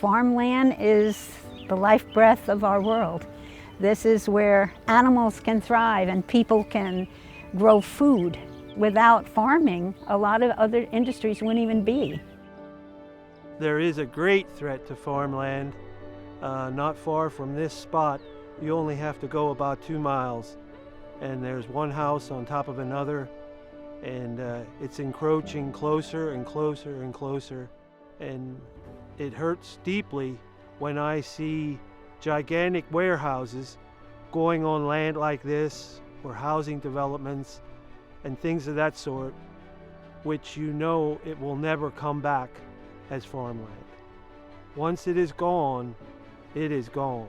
Farmland is the life breath of our world. This is where animals can thrive and people can grow food. Without farming, a lot of other industries wouldn't even be. There is a great threat to farmland. Not far from this spot, you only have to go about 2 miles, and there's one house on top of another, and it's encroaching closer and closer and closer, and it hurts deeply when I see gigantic warehouses going on land like this, or housing developments and things of that sort, which you know it will never come back as farmland. Once it is gone, it is gone.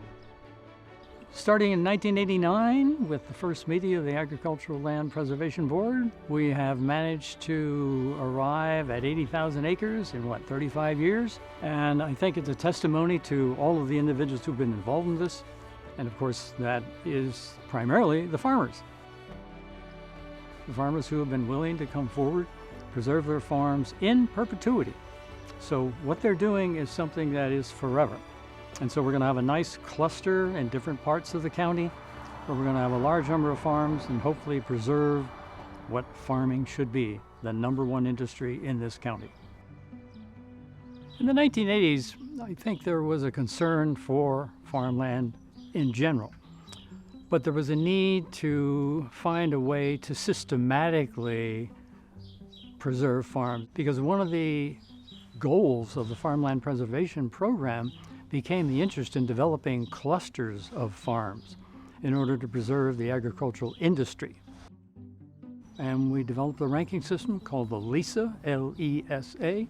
Starting in 1989, with the first meeting of the Agricultural Land Preservation Board, we have managed to arrive at 80,000 acres in 35 years? And I think it's a testimony to all of the individuals who've been involved in this. And of course, that is primarily the farmers. The farmers who have been willing to come forward, preserve their farms in perpetuity. So what they're doing is something that is forever. And so we're going to have a nice cluster in different parts of the county where we're going to have a large number of farms and hopefully preserve what farming should be, the #1 industry in this county. In the 1980s, I think there was a concern for farmland in general, but there was a need to find a way to systematically preserve farms, because one of the goals of the Farmland Preservation Program became the interest in developing clusters of farms in order to preserve the agricultural industry. And we developed a ranking system called the LESA, L-E-S-A.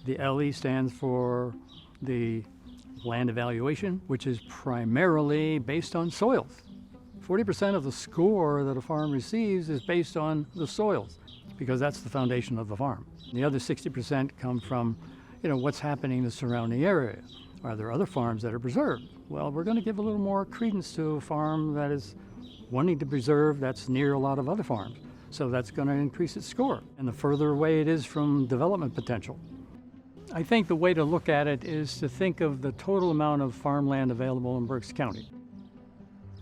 The L-E stands for the land evaluation, which is primarily based on soils. 40% of the score that a farm receives is based on the soils, because that's the foundation of the farm. The other 60% come from, what's happening in the surrounding area. Are there other farms that are preserved? Well, we're going to give a little more credence to a farm that is wanting to preserve that's near a lot of other farms. So that's going to increase its score, and the further away it is from development potential. I think the way to look at it is to think of the total amount of farmland available in Berks County.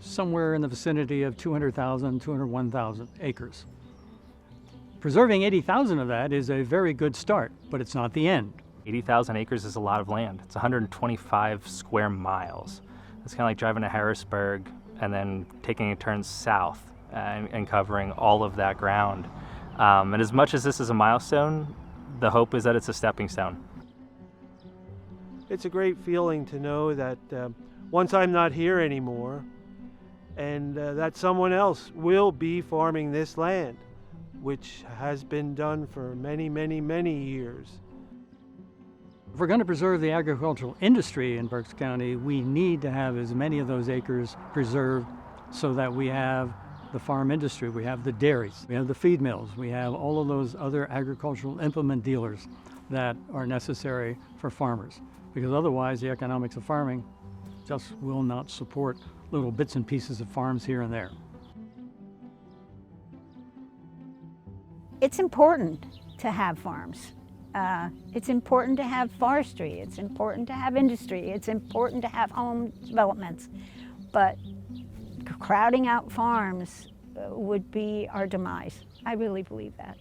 Somewhere in the vicinity of 200,000, 201,000 acres. Preserving 80,000 of that is a very good start, but it's not the end. 80,000 acres is a lot of land. It's 125 square miles. It's kind of like driving to Harrisburg and then taking a turn south and covering all of that ground. And as much as this is a milestone, the hope is that it's a stepping stone. It's a great feeling to know that once I'm not here anymore, and that someone else will be farming this land, which has been done for many, many, many years. If we're going to preserve the agricultural industry in Berks County, we need to have as many of those acres preserved so that we have the farm industry, we have the dairies, we have the feed mills, we have all of those other agricultural implement dealers that are necessary for farmers. Because otherwise the economics of farming just will not support little bits and pieces of farms here and there. It's important to have farms. It's important to have forestry. It's important to have industry. It's important to have home developments. But crowding out farms would be our demise. I really believe that.